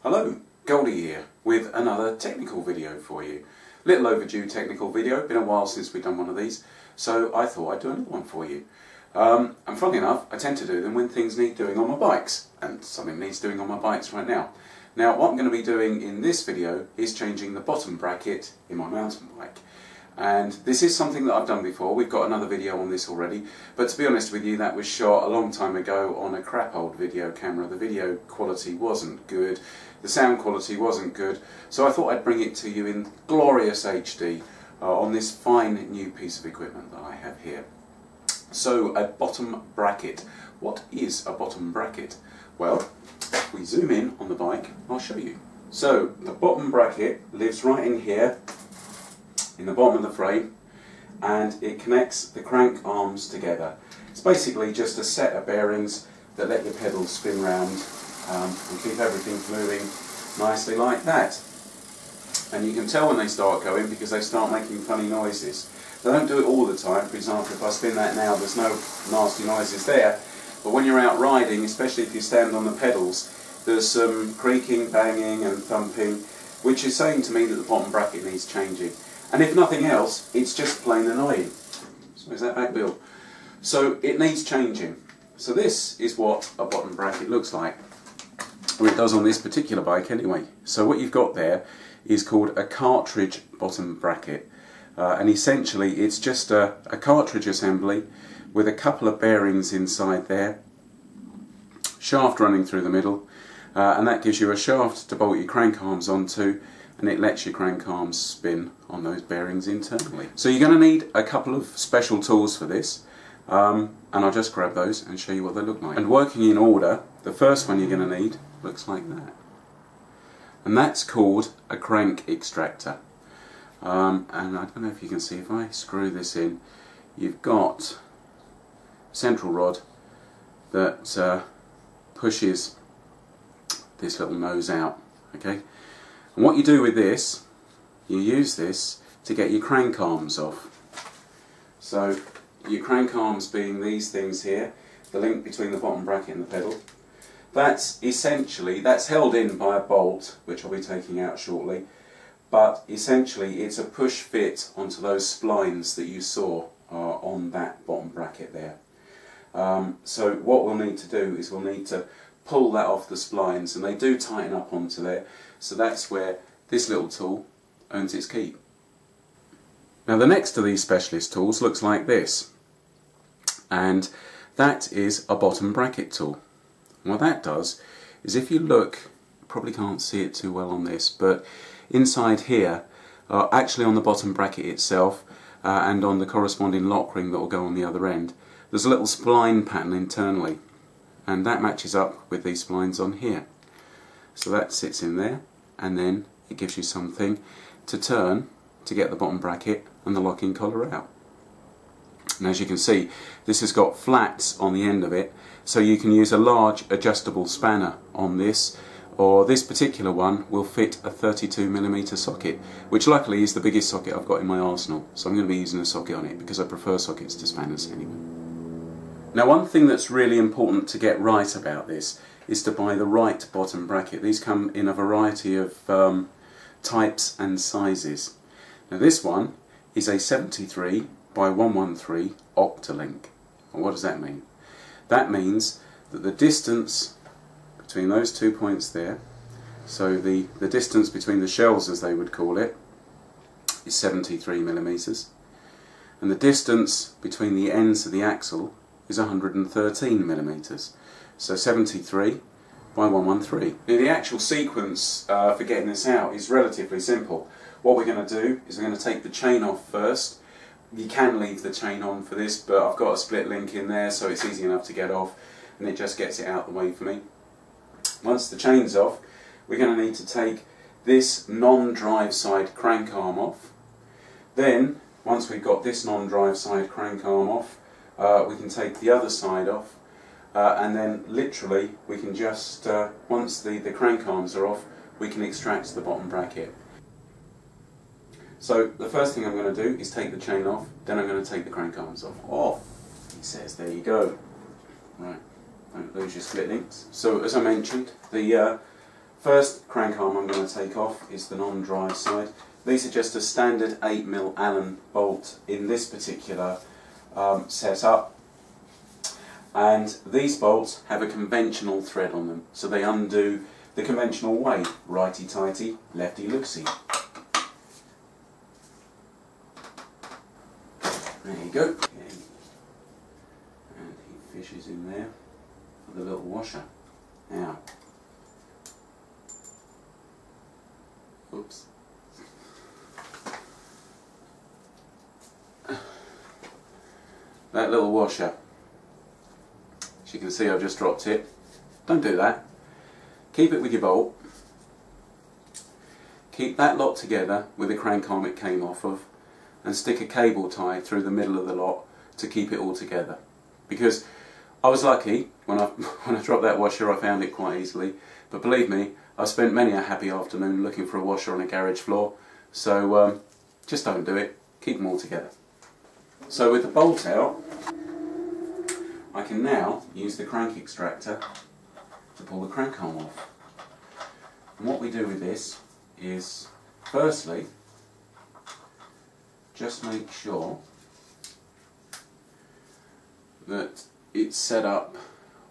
Hello, Goldie here with another technical video for you. Little overdue technical video, been a while since we've done one of these, so I thought I'd do another one for you. And funnily enough, I tend to do them when things need doing on my bikes, and something needs doing on my bikes right now. Now what I'm going to be doing in this video is changing the bottom bracket in my mountain bike. And this is something that I've done before. We've got another video on this already, but to be honest with you, that was shot a long time ago on a crap old video camera. The video quality wasn't good, the sound quality wasn't good, so I thought I'd bring it to you in glorious HD on this fine new piece of equipment that I have here. So, a bottom bracket. What is a bottom bracket? Well, if we zoom in on the bike, I'll show you. So, the bottom bracket lives right in here, in the bottom of the frame, and it connects the crank arms together. It's basically just a set of bearings that let your pedals spin round and keep everything moving nicely like that. And you can tell when they start going because they start making funny noises. They don't do it all the time. For example, if I spin that now, there's no nasty noises there, but when you're out riding, especially if you stand on the pedals, there's some creaking, banging and thumping, which is saying to me that the bottom bracket needs changing. And if nothing else, it's just plain annoying. So is that back wheel? So it needs changing. So this is what a bottom bracket looks like. Or it does on this particular bike anyway. So what you've got there is called a cartridge bottom bracket. And essentially it's just a cartridge assembly with a couple of bearings inside there, shaft running through the middle, and that gives you a shaft to bolt your crank arms onto, and it lets your crank arms spin on those bearings internally. So you're going to need a couple of special tools for this, and I'll just grab those and show you what they look like. And working in order, the first one you're going to need looks like that, and that's called a crank extractor. And I don't know if you can see, if I screw this in, you've got a central rod that pushes this little nose out, okay? And what you do with this, you use this to get your crank arms off. So your crank arms being these things here, the link between the bottom bracket and the pedal, that's essentially, that's held in by a bolt, which I'll be taking out shortly, but essentially it's a push fit onto those splines that you saw on that bottom bracket there. So what we'll need to do is we'll need to pull that off the splines, and they do tighten up onto there, so that's where this little tool earns its keep. Now the next of these specialist tools looks like this, and that is a bottom bracket tool. And what that does is, if you look, you probably can't see it too well on this, but inside here, actually on the bottom bracket itself and on the corresponding lock ring that will go on the other end, there's a little spline pattern internally, and that matches up with these splines on here. So that sits in there, and then it gives you something to turn to get the bottom bracket and the locking collar out. And as you can see, this has got flats on the end of it, so you can use a large adjustable spanner on this, or this particular one will fit a 32mm socket, which luckily is the biggest socket I've got in my arsenal, so I'm going to be using a socket on it because I prefer sockets to spanners anyway. Now one thing that's really important to get right about this is to buy the right bottom bracket. These come in a variety of types and sizes. Now this one is a 73 by 113 octalink. And what does that mean? That means that the distance between those 2 points there, so the distance between the shells, as they would call it, is 73mm, and the distance between the ends of the axle is 113mm. So 73 by 113. Now the actual sequence for getting this out is relatively simple. What we're going to do is we're going to take the chain off first. You can leave the chain on for this, but I've got a split link in there, so it's easy enough to get off, and it just gets it out the way for me. Once the chain's off, we're going to need to take this non-drive side crank arm off. Then, once we've got this non-drive side crank arm off, we can take the other side off, and then literally we can just, once the crank arms are off, we can extract the bottom bracket. So the first thing I'm going to do is take the chain off, then I'm going to take the crank arms off. Off, he says, there you go. Right, don't lose your split links. So as I mentioned, the First crank arm I'm going to take off is the non-drive side. These are just a standard 8mm Allen bolt in this particular setup, and these bolts have a conventional thread on them, so they undo the conventional way, righty-tighty, lefty-loosey. There you go. And he fishes in there for the little washer. Now, oops. That little washer, as you can see I've just dropped it. Don't do that. Keep it with your bolt. Keep that lot together with the crank arm it came off of, and stick a cable tie through the middle of the lot to keep it all together. Because I was lucky, when I dropped that washer I found it quite easily, but believe me, I've spent many a happy afternoon looking for a washer on a garage floor, so just don't do it, keep them all together. So with the bolt out, I can now use the crank extractor to pull the crank arm off. And what we do with this is, firstly, just make sure that it's set up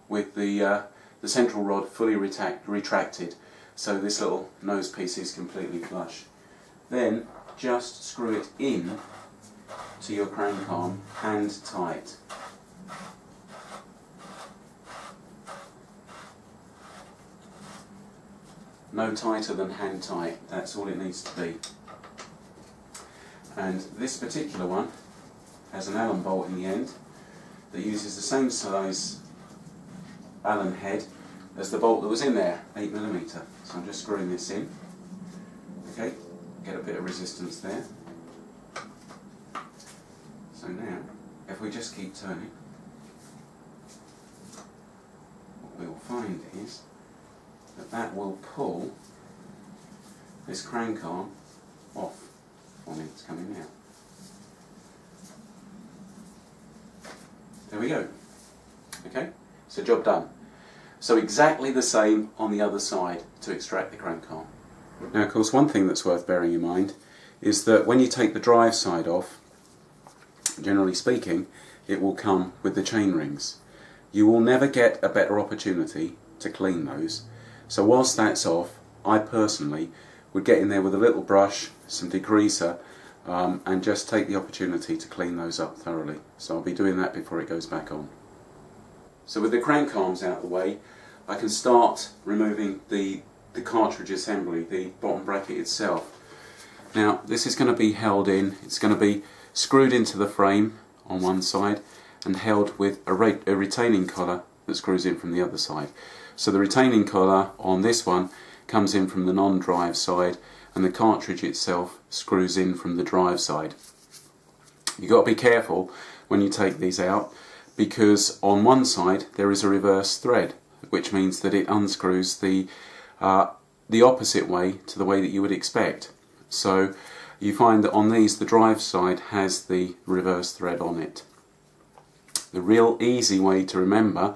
with the central rod fully retracted, so this little nose piece is completely flush. Then just screw it in to your crank arm hand tight. No tighter than hand tight, that's all it needs to be. And this particular one has an Allen bolt in the end that uses the same size Allen head as the bolt that was in there, 8mm. So I'm just screwing this in. Okay, get a bit of resistance there. So now, if we just keep turning, what we will find is that that will pull this crank arm off when it's coming out. There we go. Okay, so job done. So exactly the same on the other side to extract the crank arm. Now of course one thing that's worth bearing in mind is that when you take the drive side off, generally speaking, it will come with the chain rings. You will never get a better opportunity to clean those. So whilst that's off, I personally would get in there with a little brush, some degreaser, and just take the opportunity to clean those up thoroughly. So I'll be doing that before it goes back on. So with the crank arms out of the way, I can start removing the cartridge assembly, the bottom bracket itself. Now this is going to be held in, it's going to be screwed into the frame on one side and held with a retaining collar that screws in from the other side. So the retaining collar on this one comes in from the non-drive side, and the cartridge itself screws in from the drive side. You've got to be careful when you take these out, because on one side there is a reverse thread, which means that it unscrews the opposite way to the way that you would expect. So you find that on these the drive side has the reverse thread on it. The real easy way to remember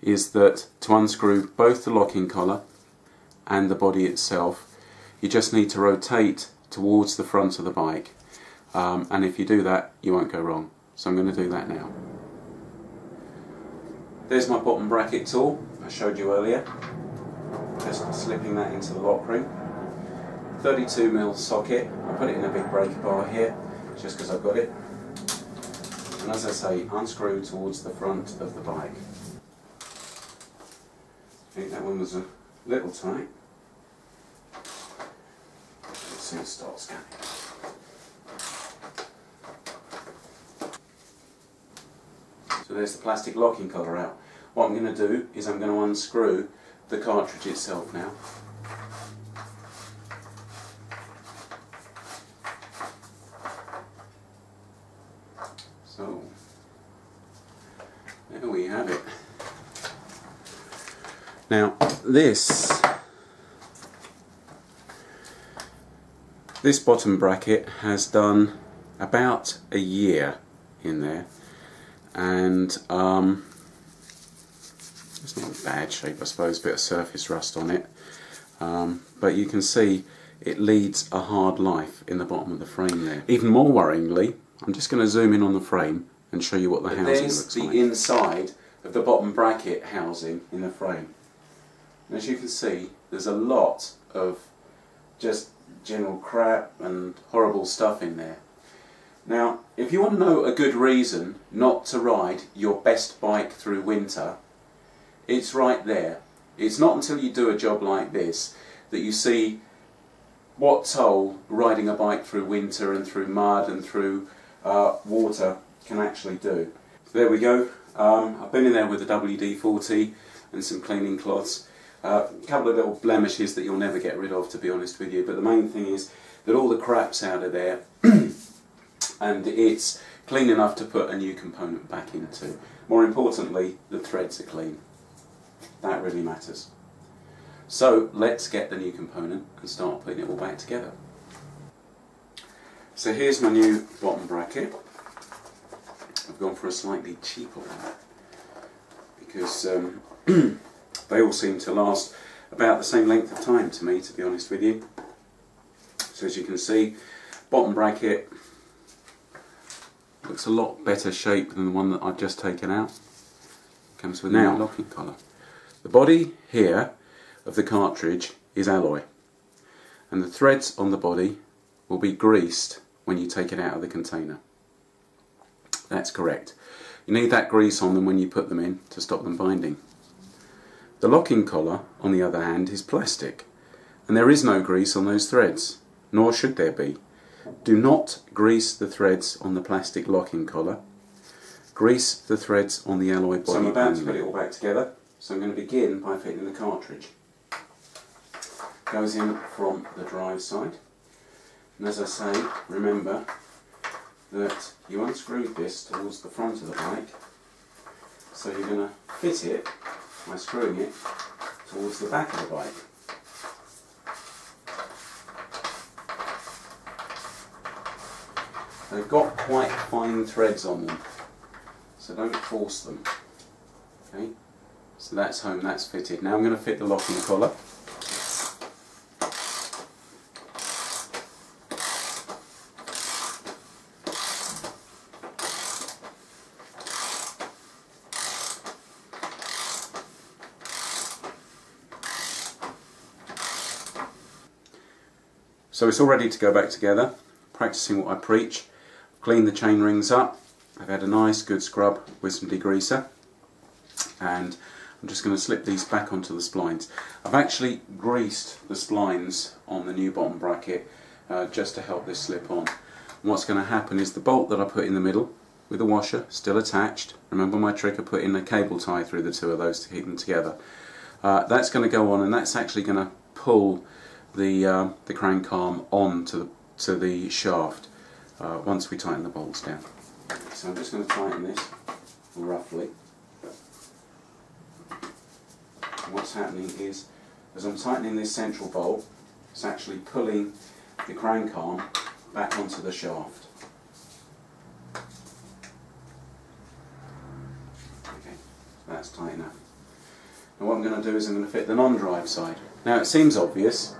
is that to unscrew both the locking collar and the body itself, you just need to rotate towards the front of the bike, and if you do that you won't go wrong. So I'm going to do that now. There's my bottom bracket tool I showed you earlier, just slipping that into the lock ring. 32mm socket, I put it in a big breaker bar here just because I've got it, and as I say, unscrew towards the front of the bike. I think that one was a little tight. Let's see it starts going. So there's the plastic locking collar out. What I'm going to do is I'm going to unscrew the cartridge itself now. So there we have it. Now this bottom bracket has done about a year in there, and it's not in bad shape, I suppose, a bit of surface rust on it, but you can see it leads a hard life in the bottom of the frame there. Even more worryingly, I'm just going to zoom in on the frame and show you what the housing looks like. There's the inside of the bottom bracket housing in the frame. And as you can see, there's a lot of just general crap and horrible stuff in there. Now, if you want to know a good reason not to ride your best bike through winter, it's right there. It's not until you do a job like this that you see what toll riding a bike through winter and through mud and through water can actually do. So there we go. I've been in there with the WD-40 and some cleaning cloths. A couple of little blemishes that you'll never get rid of, to be honest with you, but the main thing is that all the crap's out of there and it's clean enough to put a new component back into. More importantly, the threads are clean. That really matters. So let's get the new component and start putting it all back together. So here's my new bottom bracket. I've gone for a slightly cheaper one because they all seem to last about the same length of time to me, to be honest with you. So as you can see, bottom bracket looks a lot better shape than the one that I've just taken out. Comes with a new locking collar. The body here of the cartridge is alloy, and the threads on the body will be greased when you take it out of the container. That's correct. You need that grease on them when you put them in to stop them binding. The locking collar, on the other hand, is plastic, and there is no grease on those threads, nor should there be. Do not grease the threads on the plastic locking collar. Grease the threads on the alloy body. So I'm about to put it all back together, so I'm going to begin by fitting the cartridge. Goes in from the drive side, and as I say, remember that you unscrew this towards the front of the bike, so you're going to fit it by screwing it towards the back of the bike. They've got quite fine threads on them, so don't force them. Okay, so that's home, that's fitted. Now I'm going to fit the locking collar. So it's all ready to go back together, practicing what I preach. I've cleaned the chain rings up, I've had a nice good scrub with some degreaser, and I'm just going to slip these back onto the splines. I've actually greased the splines on the new bottom bracket just to help this slip on. And what's going to happen is the bolt that I put in the middle with the washer still attached, remember my trick of putting a cable tie through the two of those to keep them together, that's going to go on, and that's actually going to pull the crank arm on to the shaft once we tighten the bolts down. So I'm just going to tighten this roughly. And what's happening is, as I'm tightening this central bolt, it's actually pulling the crank arm back onto the shaft. Okay, so that's tight enough. Now what I'm going to do is I'm going to fit the non-drive side. Now it seems obvious,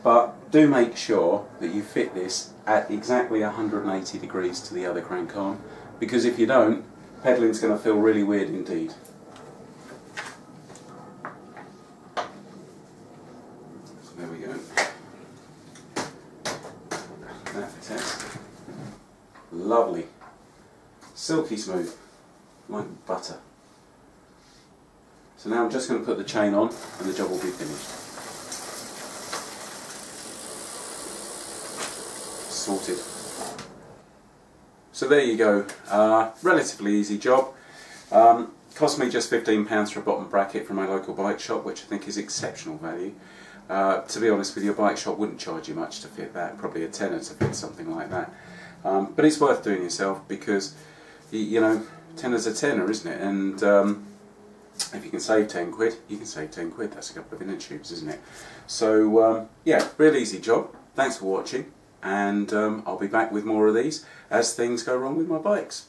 but do make sure that you fit this at exactly 180 degrees to the other crank arm, because if you don't, pedalling's going to feel really weird indeed. So there we go. That for test. Lovely. Silky smooth, like butter. So now I'm just going to put the chain on and the job will be finished. Sorted. So there you go, relatively easy job. Cost me just £15 for a bottom bracket from my local bike shop, which I think is exceptional value. To be honest with you, a bike shop wouldn't charge you much to fit that, probably a tenner to fit something like that. But it's worth doing yourself because, you know, tenner's a tenner, isn't it? And if you can save 10 quid, you can save 10 quid. That's a couple of inner tubes, isn't it? So yeah, real easy job. Thanks for watching. And I'll be back with more of these as things go wrong with my bikes.